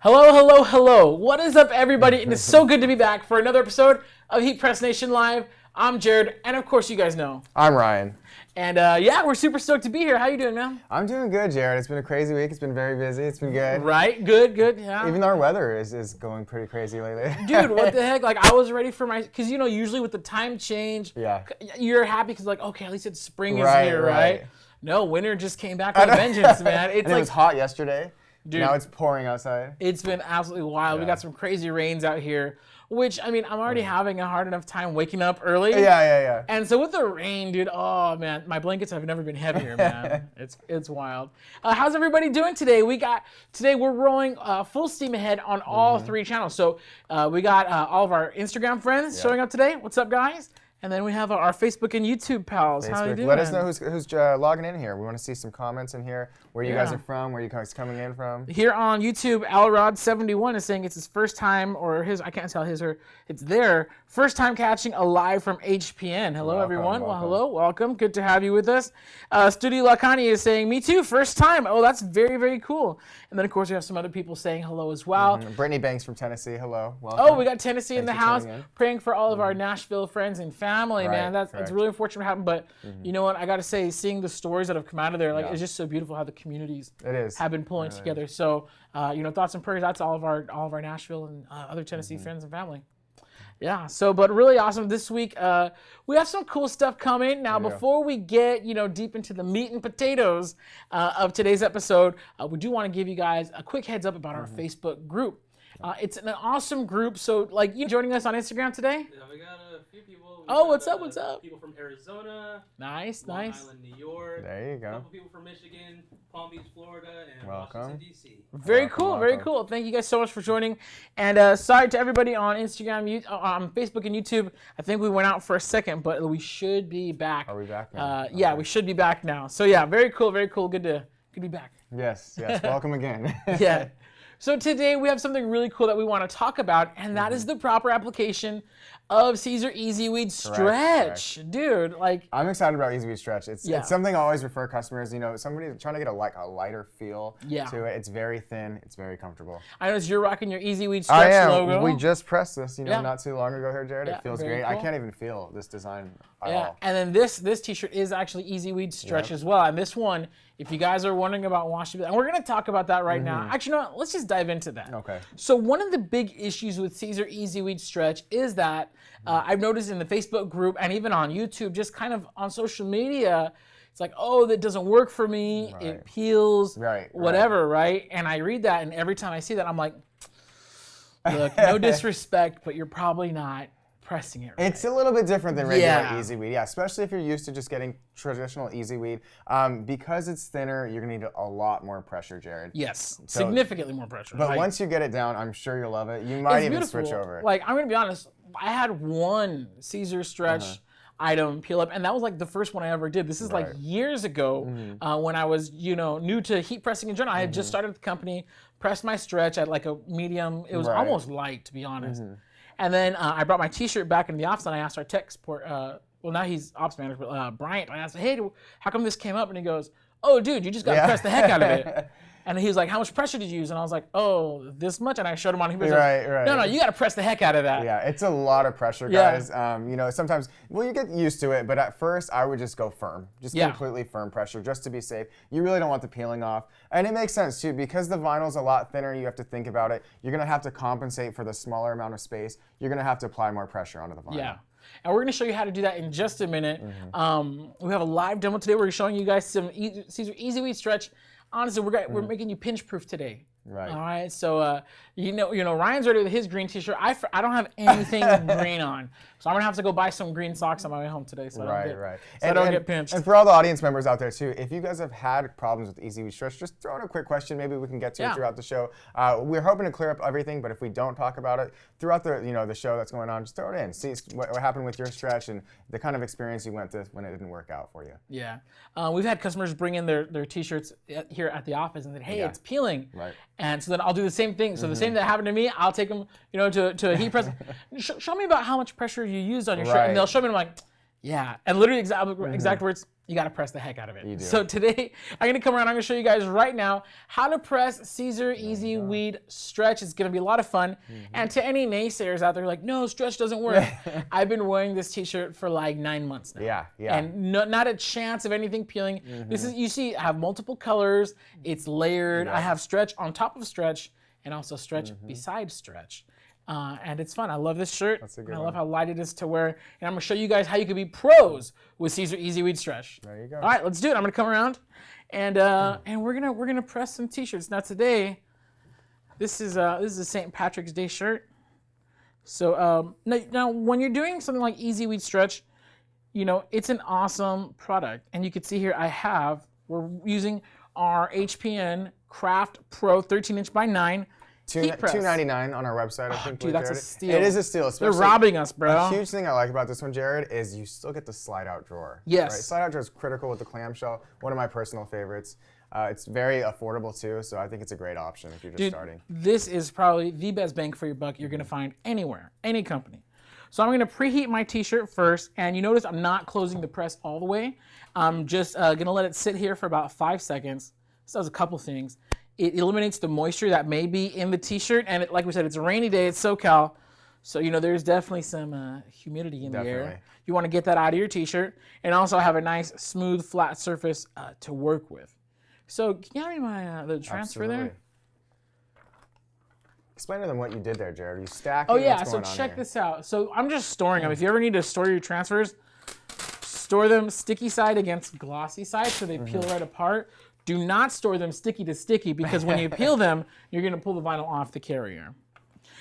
Hello, hello, hello. What is up, everybody? It is so good to be back for another episode of HeatPressNation Live. I'm Jared, and of course, you guys know. I'm Ryan. And yeah, we're super stoked to be here. How you doing, man? I'm doing good, Jared. It's been a crazy week. It's been very busy. It's been good. Right? Good, yeah. Even our weather is going pretty crazy lately. Dude, what the heck? Like, I was ready for my, because, you know, usually with the time change, you're happy because, like, okay, at least it's spring is here, right? No, winter just came back with a vengeance, man. It's and it was hot yesterday. Dude, now it's pouring outside. It's been absolutely wild. We got some crazy rains out here, which, I mean, I'm already having a hard enough time waking up early. Yeah. And so with the rain, dude, oh, man, my blankets have never been heavier, man. It's wild. How's everybody doing today? Today we're rolling full steam ahead on all three channels. So we got all of our Instagram friends showing up today. What's up, guys? And then we have our Facebook and YouTube pals. How are you doing? Let us know who's logging in here. We want to see some comments in here. Where you guys are from, where you guys coming in from. Here on YouTube, Alrod71 is saying it's his first time, or his, I can't tell his or it's their first time catching a live from HPN. Hello, everyone. Well, hello, welcome. Good to have you with us. Studio Lacani is saying, me too, first time. Oh, that's very, very cool. And then, of course, we have some other people saying hello as well. Brittany Banks from Tennessee, hello. Welcome. Oh, we got Tennessee in the house. Praying for all of our Nashville friends and family, man. That's really unfortunate what happened, but you know what? I got to say, seeing the stories that have come out of there, like it's just so beautiful how the communities have been pulling together. So, you know, thoughts and prayers out to all of our Nashville and other Tennessee friends and family. Yeah. So, but really awesome this week. We have some cool stuff coming. Now, before we get deep into the meat and potatoes of today's episode, we do want to give you guys a quick heads up about our Facebook group. It's an awesome group. So, like, you joining us on Instagram today? Yeah, we got a few people. What's up? What's up? People from Arizona. Nice. Island, New York. There you go. A couple people from Michigan, Palm Beach, Florida, and Washington, D.C. Very cool. Very cool. Thank you guys so much for joining. And sorry to everybody on Instagram, on Facebook, and YouTube. I think we went out for a second, but we should be back. Are we back now? Yeah, we should be back now. So yeah, very cool. Very cool. Good to be back. Yes. Welcome again. Yeah. So today we have something really cool that we want to talk about, and that is the proper application of Siser EasyWeed Stretch. Correct. Dude, like... I'm excited about EasyWeed Stretch. It's something I always refer customers, somebody trying to get a lighter feel to it. It's very thin. It's very comfortable. I noticed you're rocking your EasyWeed Stretch logo. We just pressed this, not too long ago here, Jared. It feels great. Cool. I can't even feel this design at all. And then this t-shirt is actually EasyWeed Stretch as well. And this one, if you guys are wondering about washability, and we're going to talk about that right now. Actually, no, let's just dive into that. Okay. So one of the big issues with Siser EasyWeed Stretch is that I've noticed in the Facebook group and even on YouTube, just kind of on social media, it's like, oh, that doesn't work for me. It peels, whatever, right? And I read that, and every time I see that, I'm like, look, no disrespect, but you're probably not pressing it right. It's a little bit different than regular EasyWeed, especially if you're used to just getting traditional EasyWeed. Because it's thinner, you're gonna need a lot more pressure, Jared. Yes, so, significantly more pressure. But once you get it down, I'm sure you'll love it. You might even switch over. Like, I'm gonna be honest, I had one Siser Stretch item peel up, and that was like the first one I ever did. This is like years ago when I was, new to heat pressing in general. I had just started the company, pressed my stretch at like a medium. It was almost light, to be honest. And then I brought my t-shirt back into the office, and I asked our tech support, well, now he's ops manager, but Bryant, I asked him, hey, how come this came up? And he goes, oh, dude, you just got to press the heck out of it. And he was like, how much pressure did you use? And I was like, oh, this much? And I showed him on. He was like, no, you got to press the heck out of that. Yeah, it's a lot of pressure, guys. Sometimes, you get used to it, but at first I would just go firm. Just completely firm pressure, just to be safe. You really don't want the peeling off. And it makes sense, too, because the vinyl's a lot thinner, you have to think about it. You're going to have to compensate for the smaller amount of space. You're going to have to apply more pressure onto the vinyl. Yeah. And we're going to show you how to do that in just a minute. We have a live demo today. We're showing you guys some Siser EasyWeed Stretch. Honestly, we're making you pinch proof today. Right. All right. So Ryan's ready with his green t-shirt. I don't have anything green on, so I'm gonna have to go buy some green socks on my way home today. So I don't get pinched. And for all the audience members out there too, if you guys have had problems with EasyWeed Stretch, just throw in a quick question. Maybe we can get to it throughout the show. We're hoping to clear up everything, but if we don't talk about it throughout the show that's going on, just throw it in. See what happened with your stretch and the kind of experience you went through when it didn't work out for you. Yeah. We've had customers bring in their t-shirts here at the office and say, hey, it's peeling. Right. And so then I'll do the same thing. So the same that happened to me, I'll take them, to a heat press. Show me about how much pressure you used on your shirt, and they'll show me. And I'm like, yeah, and literally exact words. you got to press the heck out of it. You do. So today, I'm going to come around. I'm going to show you guys right now how to press Siser EasyWeed Stretch. It's going to be a lot of fun. And to any naysayers out there like, no, Stretch doesn't work. I've been wearing this t-shirt for like 9 months now. Yeah. And not a chance of anything peeling. This is, you see, I have multiple colors. It's layered. I have Stretch on top of Stretch and also Stretch beside Stretch. And it's fun. I love this shirt. That's a good I one. love how light it is to wear. And I'm going to show you guys how you can be pros with Siser EasyWeed Stretch. There you go. All right, let's do it. I'm going to come around and we're gonna press some t-shirts. Now today, this is a St. Patrick's Day shirt. So now when you're doing something like EasyWeed Stretch, you know, it's an awesome product. And you can see here we're using our HPN Craft Pro 13" by 9. $2.99 on our website, I think. Dude, that's a steal. It is a steal. They're robbing us, bro. A huge thing I like about this one, Jared, is you still get the slide-out drawer. Yes. Right? Slide-out drawer is critical with the clamshell. One of my personal favorites. It's very affordable too, so I think it's a great option if you're just starting. This is probably the best bang for your buck you're gonna find anywhere, any company. So I'm gonna preheat my t-shirt first, and you notice I'm not closing the press all the way. I'm just gonna let it sit here for about 5 seconds. This does a couple things. It eliminates the moisture that may be in the t-shirt, and like we said, it's a rainy day, it's SoCal, so you know there's definitely some humidity in the air. You want to get that out of your t-shirt, and also have a nice, smooth, flat surface to work with. So can you hand me the transfer there? Explain to them what you did there, Jared. You stacked. Oh yeah, so check this out. So I'm just storing them. If you ever need to store your transfers, store them sticky side against glossy side so they peel right apart. Do not store them sticky to sticky because when you peel them, you're going to pull the vinyl off the carrier.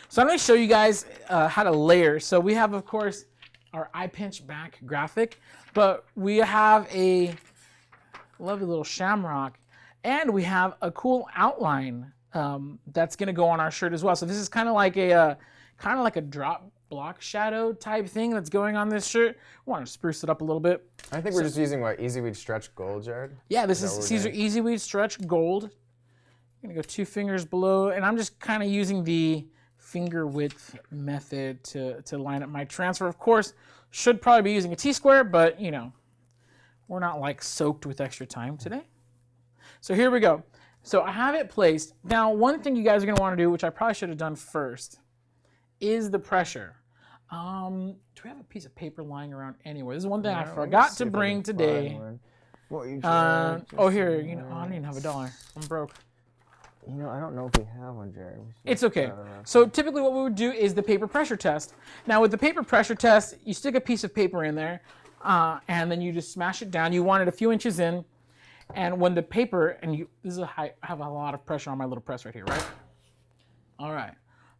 So I'm going to show you guys how to layer. So we have, of course, our eye pinch back graphic, but we have a lovely little shamrock, and we have a cool outline that's going to go on our shirt as well. So this is kind of like a drop block shadow type thing that's going on this shirt. I want to spruce it up a little bit. I think we're just using EasyWeed Stretch Gold, Jared? Yeah, this is Siser EasyWeed Stretch Gold. I'm gonna go 2 fingers below, and I'm just kind of using the finger width method to line up my transfer. Of course, should probably be using a T-square, but you know, we're not like soaked with extra time today. So here we go. So I have it placed. Now, one thing you guys are gonna want to do, which I probably should have done first, is the pressure. Do we have a piece of paper lying around anywhere? This is one thing I forgot to bring today. Oh, here, you know, I don't even have $1. I'm broke. You know, I don't know if we have one, Jared. It's okay. So typically what we would do is the paper pressure test. Now with the paper pressure test, you stick a piece of paper in there, and then you just smash it down. You want it a few inches in, and when the paper, I have a lot of pressure on my little press right here, right? All right.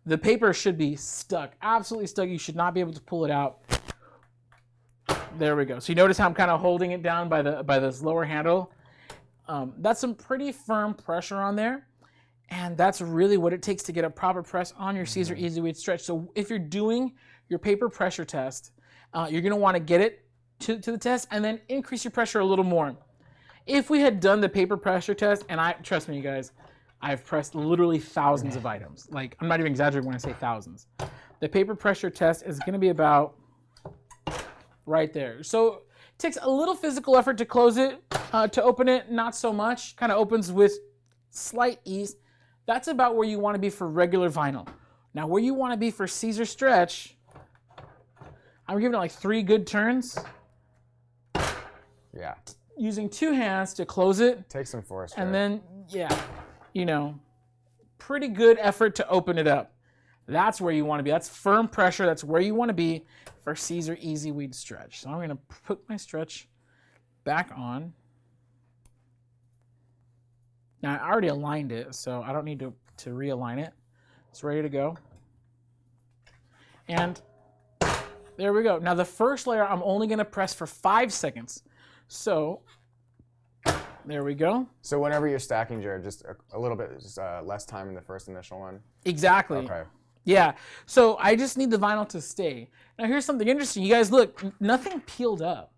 The paper should be stuck, absolutely stuck. You should not be able to pull it out. There we go. So you notice how I'm kind of holding it down by this lower handle. That's some pretty firm pressure on there, and that's really what it takes to get a proper press on your Siser EasyWeed Stretch. So if you're doing your paper pressure test, you're going to want to get it to the test and then increase your pressure a little more. If we had done the paper pressure test, and trust me, you guys, I've pressed literally thousands of items. Like, I'm not even exaggerating when I say thousands. The paper pressure test is going to be about right there. So it takes a little physical effort to close it, to open it, not so much. Kind of opens with slight ease. That's about where you want to be for regular vinyl. Now, where you want to be for Siser Stretch, I'm giving it like 3 good turns. Yeah. Using 2 hands to close it. Take some force. And then, you know, pretty good effort to open it up. That's where you want to be. That's firm pressure. That's where you want to be for Siser EasyWeed Stretch. So I'm going to put my stretch back on. Now, I already aligned it, so I don't need to realign it. It's ready to go. And there we go. Now, the first layer, I'm only going to press for 5 seconds. So there we go. So whenever you're stacking, Jared, just a little bit less time in the first initial one? Exactly. Okay. Yeah. So I just need the vinyl to stay. Now here's something interesting. You guys look, nothing peeled up.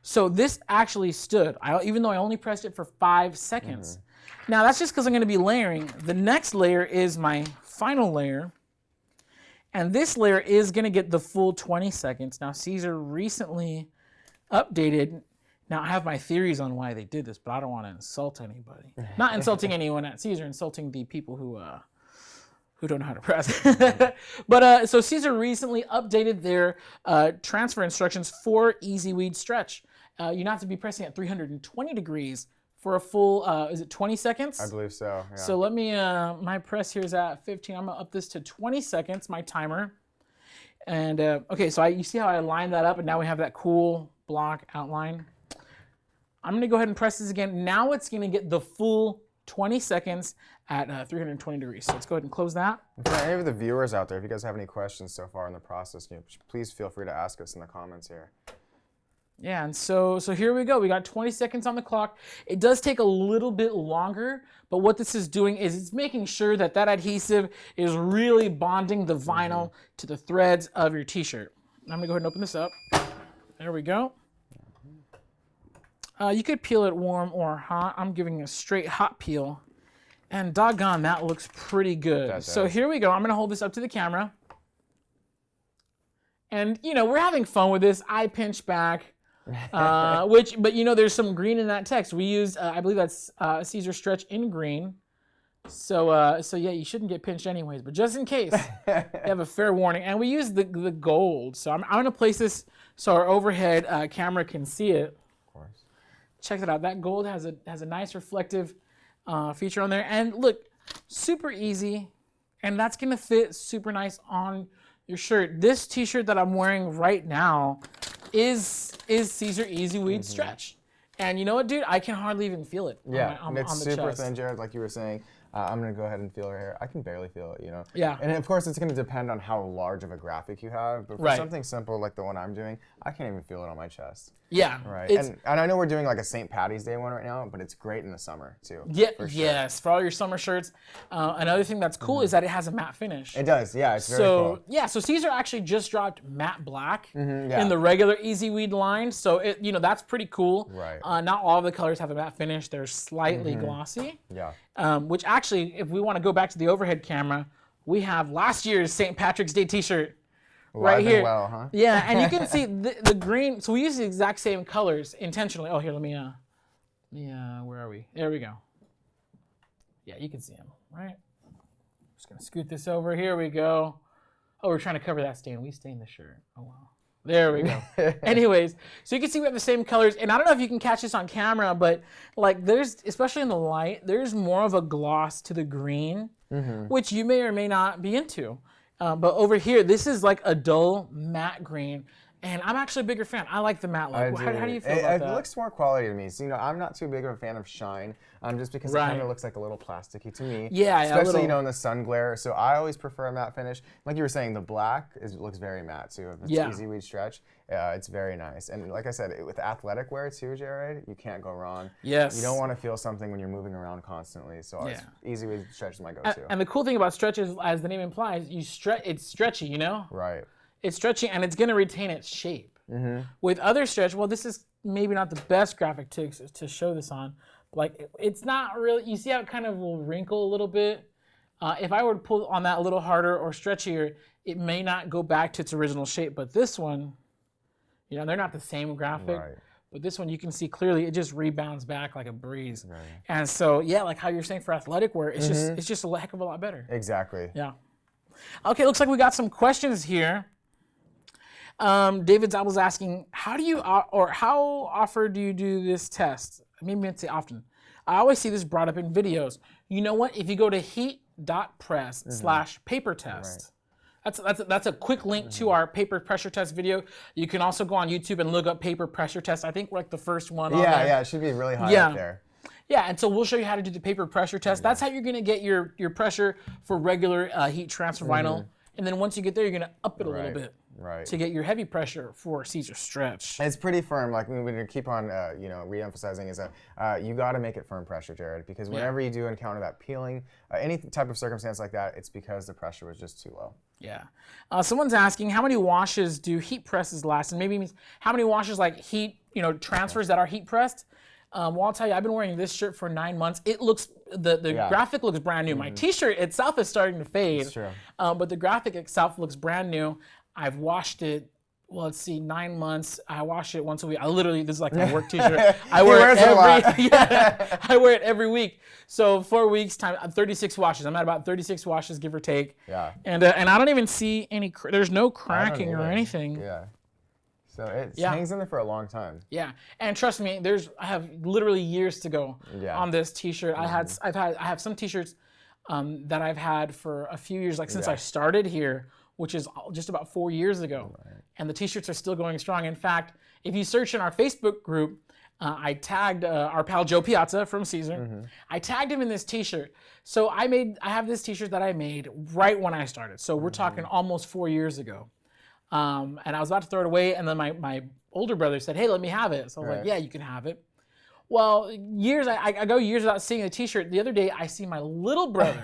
So this actually stood, even though I only pressed it for 5 seconds. Now that's just because I'm going to be layering. The next layer is my final layer. And this layer is going to get the full 20 seconds. Now Siser recently updated. Now, I have my theories on why they did this, but I don't want to insult anybody. Not insulting anyone at Siser, insulting the people who don't know how to press. But so Siser recently updated their transfer instructions for EasyWeed Stretch. You not have to be pressing at 320 degrees for a full, is it 20 seconds? I believe so, yeah. So let me, my press here is at 15. I'm going to up this to 20 seconds, my timer. And, okay, so you see how I lined that up, and now we have that cool block outline. I'm going to go ahead and press this again. Now it's going to get the full 20 seconds at 320 degrees. So let's go ahead and close that. For any of the viewers out there, if you guys have any questions so far in the process, please feel free to ask us in the comments here. Yeah, and so here we go. We got 20 seconds on the clock. It does take a little bit longer, but what this is doing is it's making sure that adhesive is really bonding the vinyl to the threads of your t-shirt. I'm going to go ahead and open this up. There we go. You could peel it warm or hot. I'm giving a straight hot peel. And doggone, that looks pretty good. So here we go. I'm going to hold this up to the camera. And, we're having fun with this. I pinch back, but there's some green in that text. We used, I believe that's Siser Stretch in green. So yeah, you shouldn't get pinched anyways. But just in case, you have a fair warning. And we use the gold. So I'm going to place this so our overhead camera can see it. Of course. Check that out. That gold has a nice reflective feature on there. And look, super easy. And that's going to fit super nice on your shirt. This t-shirt that I'm wearing right now is Siser EasyWeed Stretch. And you know what, dude? I can hardly even feel it on the it's chest. super thin, Jared, like you were saying. I'm going to go ahead and feel it here. I can barely feel it, Yeah. And of course, it's going to depend on how large of a graphic you have. But for something simple like the one I'm doing, I can't even feel it on my chest. Yeah. Right. And I know we're doing like a St. Patty's Day one right now, but it's great in the summer too. Yeah. For sure. Yes. For all your summer shirts. Another thing that's cool is that it has a matte finish. It does. Yeah. It's very cool. Yeah. So Siser actually just dropped matte black in the regular EasyWeed line. So that's pretty cool. Right. Not all of the colors have a matte finish. They're slightly glossy. Yeah. Which actually, if we want to go back to the overhead camera, we have last year's St. Patrick's Day t-shirt right here. Well, huh? Yeah, and you can see the green. So we use the exact same colors intentionally. Oh, here, let me, where are we? There we go. Yeah, you can see them, right? Just going to scoot this over. Here we go. Oh, we're trying to cover that stain. We stained the shirt. Oh, wow. There we go. Anyways, so you can see we have the same colors, and I don't know if you can catch this on camera, but like there's, especially in the light, there's more of a gloss to the green, which you may or may not be into. But over here, this is like a dull matte green, and I'm actually a bigger fan. I like the matte look. How do you feel about that? It looks more quality to me. So, I'm not too big of a fan of shine, just because it kind of looks like a little plasticky to me. Yeah, especially in the sun glare. So I always prefer a matte finish. Like you were saying, the black looks very matte too. If it's EasyWeed Stretch, it's very nice. And like I said, with athletic wear too, Jared, you can't go wrong. Yes. You don't want to feel something when you're moving around constantly. So EasyWeed Stretch is my go-to. And the cool thing about Stretch is, as the name implies, it's stretchy. Right. It's stretchy, and it's going to retain its shape. With other Stretch, well, this is maybe not the best graphic to show this on. Like, it's not really, you see how it kind of will wrinkle a little bit? If I were to pull on that a little harder or stretchier, it may not go back to its original shape. But this one, they're not the same graphic. Right. But this one, you can see clearly, it just rebounds back like a breeze. Right. And so, yeah, like how you're saying for athletic wear, it's just a heck of a lot better. Exactly. Yeah. Okay, looks like we got some questions here. David Zappel's asking, how often do you do this test? Maybe I'd say often. I always see this brought up in videos. You know what? If you go to heat.press/paper test, that's a quick link to our paper pressure test video. You can also go on YouTube and look up paper pressure test. I think we're like the first one on there. Yeah, it should be really high up there. Yeah, and so we'll show you how to do the paper pressure test. That's how you're going to get your pressure for regular heat transfer vinyl. And then once you get there, you're going to up it a little bit. Right. To get your heavy pressure for Siser Stretch. It's pretty firm. Like we would keep on, re-emphasizing is that you got to make it firm pressure, Jared, because whenever you do encounter that peeling, any type of circumstance like that, it's because the pressure was just too low. Yeah. Someone's asking, how many washes do heat presses last? And maybe means how many washes like heat, transfers that are heat pressed? Well, I'll tell you, I've been wearing this shirt for 9 months. It looks, the graphic looks brand new. My t-shirt itself is starting to fade. That's true. But the graphic itself looks brand new. I've washed it well, let's see, 9 months. I wash it once a week. I literally, this is like my work t-shirt. I wear it I wear it every week. So 4 weeks time, 36 washes. I'm at about 36 washes, give or take. Yeah. And I don't even see any, there's no cracking or anything. Yeah. So it hangs in there for a long time. Yeah, and trust me, I have literally years to go on this t-shirt. I have some t-shirts that I've had for a few years, like since I started here, which is just about 4 years ago. Right. And the t-shirts are still going strong. In fact, if you search in our Facebook group, I tagged our pal Joe Piazza from Siser. Mm-hmm. I tagged him in this t-shirt. So I have this t-shirt that I made right when I started. So we're talking almost 4 years ago. And I was about to throw it away, and then my older brother said, hey, let me have it. So I was like, yeah, you can have it. Well, I go years without seeing a t-shirt. The other day, I see my little brother,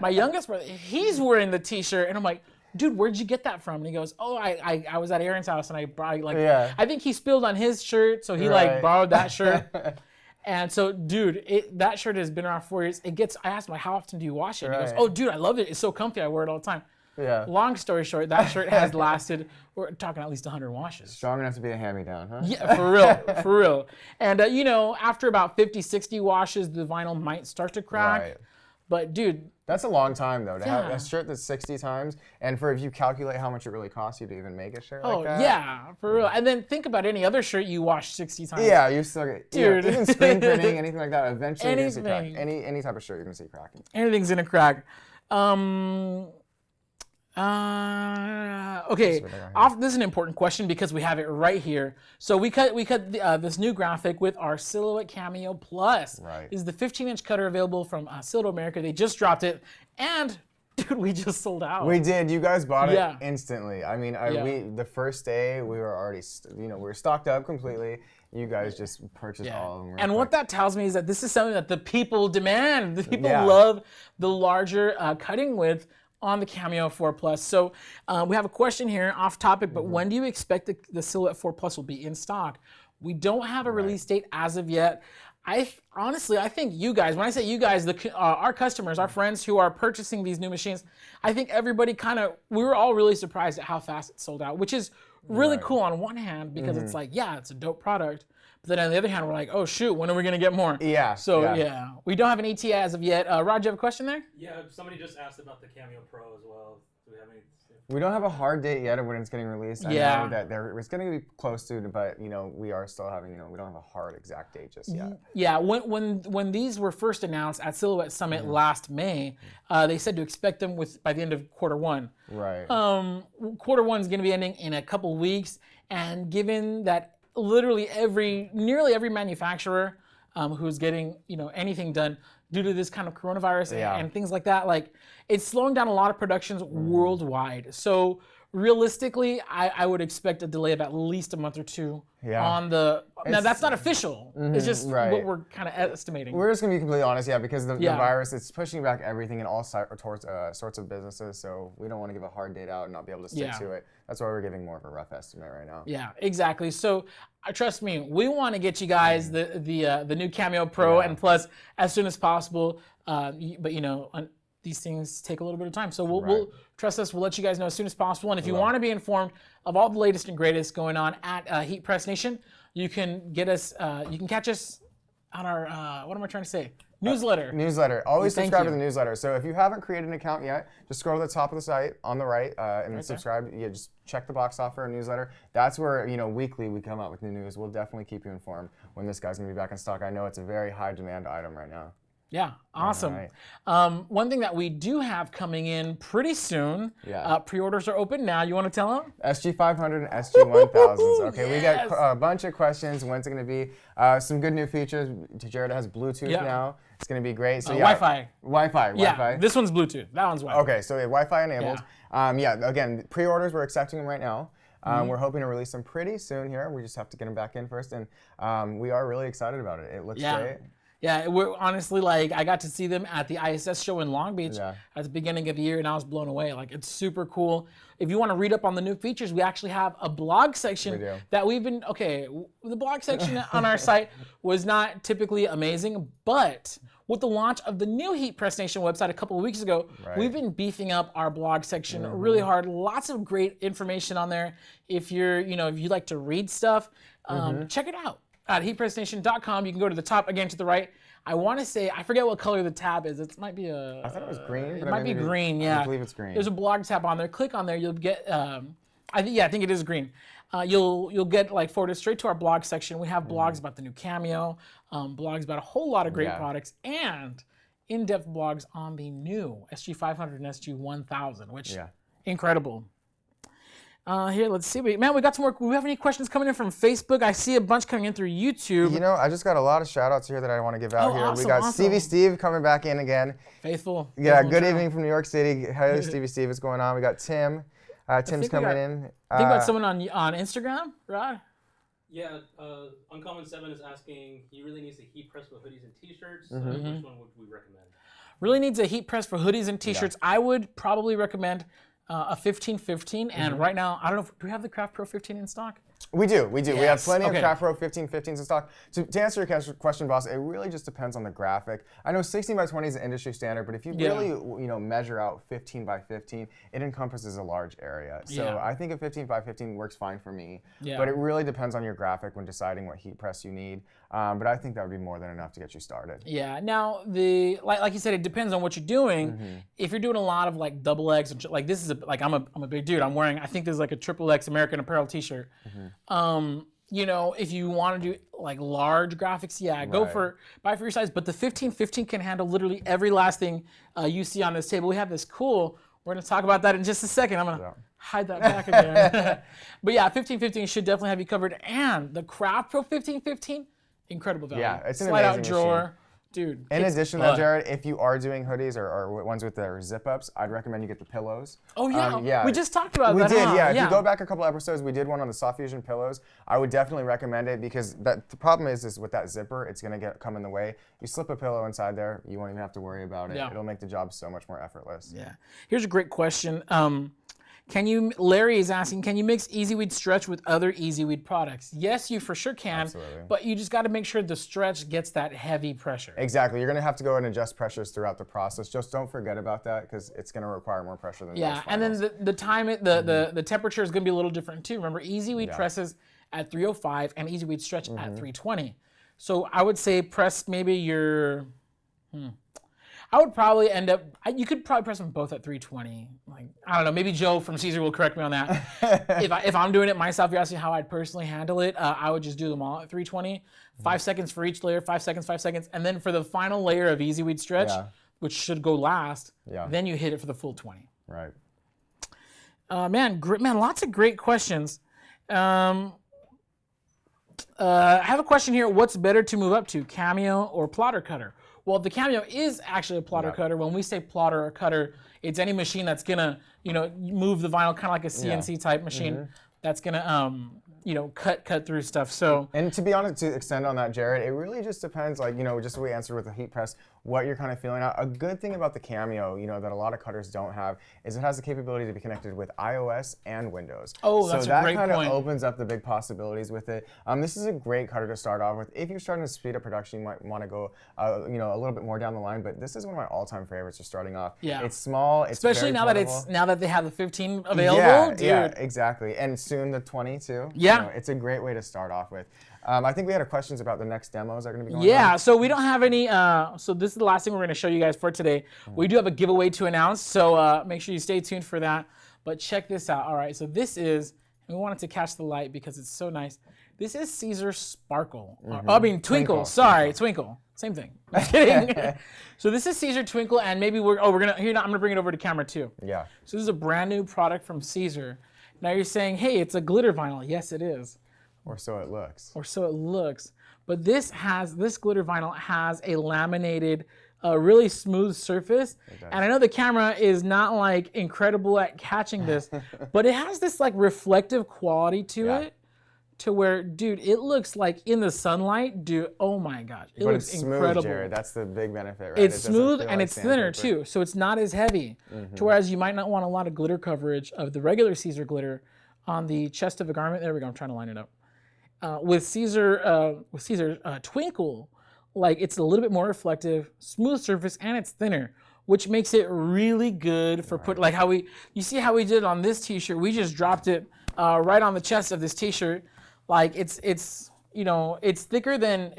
my youngest brother, he's wearing the t-shirt, and I'm like, dude, where'd you get that from? And he goes, oh, I was at Aaron's house, and I brought, I think he spilled on his shirt, so he borrowed that shirt. And so, dude, that shirt has been around 4 years. I asked him, how often do you wash it? And he goes, oh, dude, I love it. It's so comfy. I wear it all the time. Yeah. Long story short, that shirt has lasted, we're talking at least 100 washes. Strong enough to be a hand-me-down, huh? Yeah, for real. And, after about 50, 60 washes, the vinyl might start to crack. Right. But, dude. That's a long time, though, to have a shirt that's 60 times. And if you calculate how much it really costs you to even make a shirt like that. Oh, yeah, for real. And then think about any other shirt you wash 60 times. Yeah, you still get, dude. Even screen printing, anything like that, eventually you're going to see crack. Any type of shirt you're going to see cracking. Anything's going to crack. Okay, this is an important question because we have it right here. So we cut this new graphic with our Silhouette Cameo Plus. Right. This is the 15-inch cutter available from Silhouette America. They just dropped it, and dude, we just sold out. We did. You guys bought it instantly. I mean, the first day we were already, we were stocked up completely. You guys just purchased all of them. And what that tells me is that this is something that the people demand. The people love the larger cutting width on the Cameo 4 Plus. So we have a question here off topic, but when do you expect the Silhouette 4 Plus will be in stock? We don't have a release date as of yet. Honestly, I think you guys, when I say you guys, our customers, our friends who are purchasing these new machines, I think everybody we were all really surprised at how fast it sold out, which is really cool on one hand because it's like, yeah, it's a dope product. But then on the other hand, we're like, oh shoot, when are we gonna get more? Yeah. So we don't have an ETA as of yet. Rod, do you have a question there? Yeah, somebody just asked about the Cameo Pro as well. Do we have any? We don't have a hard date yet of when it's getting released. I know that it's going to be close to, but we are still having, we don't have a hard exact date just yet. Yeah, when these were first announced at Silhouette Summit last May, they said to expect them by the end of Q1. Right. Q1 is going to be ending in a couple weeks, and given that literally nearly every manufacturer who's getting anything done due to this kind of coronavirus and things like that, it's slowing down a lot of productions worldwide. So realistically, I would expect a delay of at least a month or two on the. Now that's not official. It's just what we're kind of estimating. We're just gonna be completely honest, because the virus, it's pushing back everything in all sorts of businesses. So we don't want to give a hard date out and not be able to stick to it. That's why we're giving more of a rough estimate right now. Yeah, exactly. So trust me, we want to get you guys the new Cameo Pro and Plus as soon as possible. But these things take a little bit of time. So we'll trust us. We'll let you guys know as soon as possible. And if you want to be informed of all the latest and greatest going on at HeatPressNation, you can get us. You can catch us on our what am I trying to say? Newsletter. Always subscribe to the newsletter. So if you haven't created an account yet, just scroll to the top of the site on the right and subscribe. Just check the box off for a newsletter. That's where weekly we come out with new news. We'll definitely keep you informed when this guy's gonna be back in stock. I know it's a very high demand item right now. Yeah, awesome. Right. One thing that we do have coming in pretty soon, pre-orders are open now. You want to tell them? SG500 and SG1000s. Okay, we got a bunch of questions. When's it going to be? Some good new features. Jared has Bluetooth now. It's going to be great. So Wi-Fi. Wi-Fi. This one's Bluetooth. That one's Wi-Fi. Okay, so we have Wi-Fi enabled. Again, pre-orders, we're accepting them right now. We're hoping to release them pretty soon here. We just have to get them back in first. And we are really excited about it. It looks great. Yeah, we're honestly like, I got to see them at the ISS show in Long Beach at the beginning of the year, and I was blown away. Like, it's super cool. If you want to read up on the new features, we actually have a blog section that we've been, the blog section on our site was not typically amazing, but with the launch of the new HeatPressNation website a couple of weeks ago, we've been beefing up our blog section really hard. Lots of great information on there. If you're, if you like to read stuff, check it out at HeatPressNation.com. You can go to the top, again to the right. I want to say, I forget what color the tab is. It might be a... I thought it was green. It might be green, yeah. I believe it's green. There's a blog tab on there. Click on there. You'll get... I think it is green. You'll get forwarded straight to our blog section. We have blogs about the new Cameo, blogs about a whole lot of great products, and in-depth blogs on the new SG500 and SG1000, which incredible. Here, let's see. Man, we got some more. Do we have any questions coming in from Facebook? I see a bunch coming in through YouTube. You know, I just got a lot of shout outs here that I want to give out here. Awesome, we got Stevie Steve coming back in again. Faithful. Yeah, good evening from New York City. Hey, Stevie Steve, what's going on? We got Tim. Tim's coming in. I think about someone on Instagram, Rod? Yeah, Uncommon 7 is asking, he really needs a heat press for hoodies and t-shirts. Which one would we recommend? Really needs a heat press for hoodies and t-shirts. I would probably recommend a 1515, and right now, I don't know, do we have the Craft Pro 15 in stock? We do. Yes. We have plenty of Craft Pro 1515s in stock. To answer your question, boss, it really just depends on the graphic. I know 16 by 20 is the industry standard, but if you really measure out 15 by 15, it encompasses a large area. So I think a 15 by 15 works fine for me. But it really depends on your graphic when deciding what heat press you need. But I think that would be more than enough to get you started. Yeah. Now, like you said, it depends on what you're doing. If you're doing a lot of double X, like this is I'm a big dude. I'm wearing, I think there's a triple X American Apparel t-shirt. If you want to do large graphics, buy for your size. But the 1515 can handle literally every last thing you see on this table. We have this cool. We're going to talk about that in just a second. I'm going to hide that back again. But yeah, 1515 should definitely have you covered. And the Craft Pro 1515, incredible value. Yeah, it's an slide amazing out drawer. Machine. Dude. In addition to that, Jared, if you are doing hoodies or ones with their zip-ups, I'd recommend you get the pillows. Oh, yeah. We just talked about that. We did, yeah. If you go back a couple episodes, we did one on the Soft Fusion pillows. I would definitely recommend it because the problem is with that zipper, it's going to come in the way. You slip a pillow inside there, you won't even have to worry about it. It'll make the job so much more effortless. Yeah. Here's a great question. Larry is asking, can you mix EasyWeed Stretch with other EasyWeed products? Yes, you for sure can, absolutely. But you just got to make sure the stretch gets that heavy pressure. Exactly. You're going to have to go and adjust pressures throughout the process. Just don't forget about that because it's going to require more pressure than most and then the temperature is going to be a little different too. Remember, EasyWeed presses at 305 and EasyWeed Stretch at 320. So I would say press maybe your... I would probably end up, you could probably press them both at 320. I don't know, maybe Joe from Siser will correct me on that. If I'm doing it myself, you're asking how I'd personally handle it, I would just do them all at 320. 5 seconds for each layer, 5 seconds, 5 seconds. And then for the final layer of EasyWeed Stretch, which should go last, then you hit it for the full 20. Right. Man, lots of great questions. I have a question here. What's better to move up to, Cameo or plotter cutter? Well, the Cameo is actually a plotter cutter. When we say plotter or cutter, it's any machine that's gonna, move the vinyl kind of like a CNC type machine that's gonna, cut through stuff. So. And to be honest, to extend on that, Jared, it really just depends, just what we answered with the heat press, what you're kind of feeling out. A good thing about the Cameo, that a lot of cutters don't have, is it has the capability to be connected with iOS and Windows. Oh, that's a great point. So that kind of opens up the big possibilities with it. This is a great cutter to start off with. If you're starting to speed up production, you might want to go, a little bit more down the line. But this is one of my all-time favorites for starting off. Yeah. It's small. It's especially now that they have the 15 available. Yeah, dude. Yeah, exactly. And soon the 20 too. Yeah. It's a great way to start off with. I think we had questions about the next demos that are going to be going on. Yeah, so we don't have any, so this is the last thing we're going to show you guys for today. We do have a giveaway to announce, so make sure you stay tuned for that. But check this out. All right, so this is, we wanted to catch the light because it's so nice. This is Siser Sparkle. Twinkle. Sorry, Twinkle. Same thing. I'm kidding. So this is Siser Twinkle, and maybe I'm gonna bring it over to camera too. Yeah. So this is a brand new product from Siser. Now you're saying, hey, it's a glitter vinyl. Yes, it is. Or so it looks. Or so it looks. But this glitter vinyl has a laminated, really smooth surface. And I know the camera is not incredible at catching this, but it has this reflective quality to it to where, dude, it looks like in the sunlight, dude, oh my gosh. It looks smooth, incredible. Jared. That's the big benefit, right? It's smooth and it's thinner too, so it's not as heavy. To whereas you might not want a lot of glitter coverage of the regular Siser glitter on the chest of a garment. There we go, I'm trying to line it up. With Siser Twinkle, like it's a little bit more reflective, smooth surface, and it's thinner, which makes it really good for like how you see how we did on this t-shirt. We just dropped it right on the chest of this t-shirt. Like it's you know, it's thicker than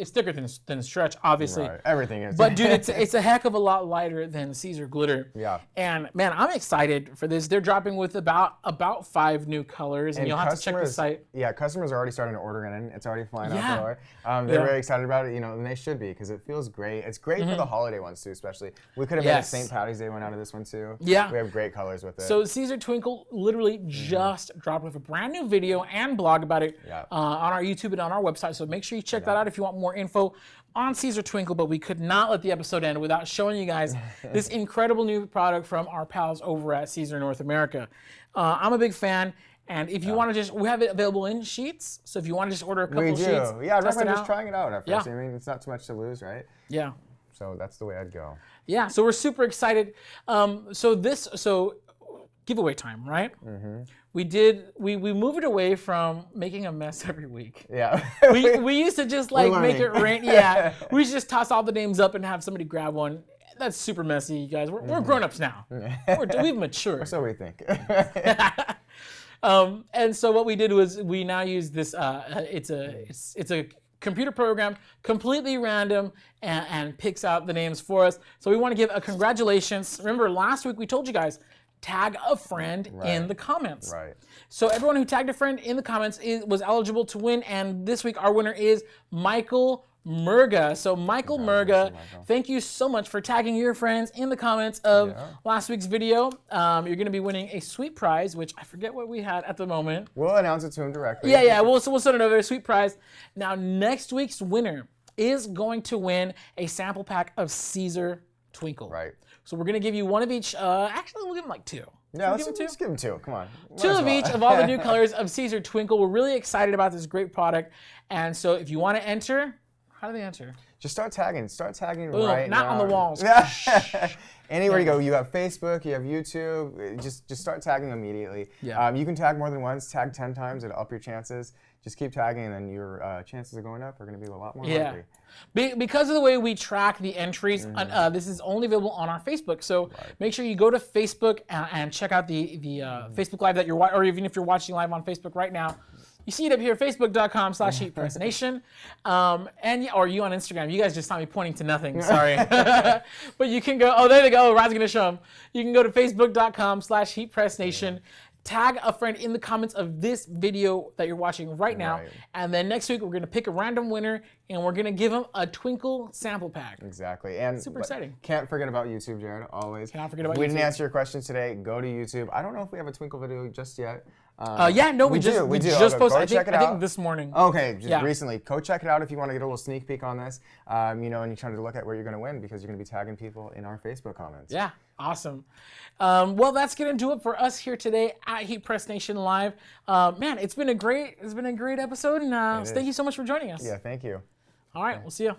stretch, obviously. Right. Everything is. But dude, it's a heck of a lot lighter than Siser glitter. Yeah. And man, I'm excited for this. They're dropping with about 5 new colors, and you'll have to check the site. Yeah, customers are already starting to order it in. It's already flying out the door. They're very excited about it, you know, and they should be because it feels great. It's great for the holiday ones too, especially. We could have made a St. Patty's Day one out of this one too. Yeah. We have great colors with it. So Siser Twinkle literally just dropped with a brand new video and blog about it on our YouTube and on our website. So make sure you check that out if you want more info on Siser Twinkle. But we could not let the episode end without showing you guys this incredible new product from our pals over at Siser North America. I'm a big fan. And if you want to we have it available in sheets. So if you want to just order a couple sheets. Yeah, I recommend just trying it out at first. Yeah. I mean, it's not too much to lose, right? Yeah. So that's the way I'd go. Yeah, so we're super excited. So giveaway time, right? We moved away from making a mess every week. Yeah. we used to just like make it rain. Yeah. We used to just toss all the names up and have somebody grab one. That's super messy, you guys. We're grown-ups now. We've matured. So we think. And so what we did was we now use this. It's a computer program, completely random, and picks out the names for us. So we want to give a congratulations. Remember last week we told you guys, tag a friend in the comments. Right. So everyone who tagged a friend in the comments was eligible to win, and this week our winner is Michael Murga. So Michael Murga, thank you so much for tagging your friends in the comments of last week's video. You're going to be winning a sweet prize, which I forget what we had at the moment. We'll announce it to him directly. Yeah, we'll send it over, a sweet prize. Now next week's winner is going to win a sample pack of Siser Twinkle. Right. So we're going to give you one of each. Actually, we'll give them like 2. Yeah, let's give them 2. Come on. 2 of each of all the new colors of Siser Twinkle. We're really excited about this great product. And so if you want to enter, how do they enter? Just start tagging Boom, right not now. on the walls. Anywhere you go, you have Facebook, you have YouTube, just start tagging immediately. Yeah. You can tag more than once, tag 10 times, it'll up your chances. Just keep tagging, and then your chances of going up are going to be a lot more likely. Because of the way we track the entries, this is only available on our Facebook. So make sure you go to Facebook and check out the Facebook Live that you're watching, or even if you're watching live on Facebook right now. You see it up here, facebook.com/HeatPressNation. Or you on Instagram. You guys just saw me pointing to nothing, sorry. But you can go, there they go, Rod's gonna show them. You can go to facebook.com/HeatPressNation. Tag a friend in the comments of this video that you're watching right now. And then next week, we're gonna pick a random winner and we're gonna give them a Twinkle sample pack. Exactly. And super exciting. Can't forget about YouTube, Jared, always. Cannot forget about YouTube. We didn't answer your questions today, go to YouTube. I don't know if we have a Twinkle video just yet. We just posted, I think this morning. Okay, recently. Go check it out if you want to get a little sneak peek on this. And you're trying to look at where you're going to win because you're going to be tagging people in our Facebook comments. Yeah, awesome. Well, that's going to do it for us here today at Heat Press Nation Live. Man, it's been a great episode, and thank you so much for joining us. Yeah, thank you. All right, we'll see you.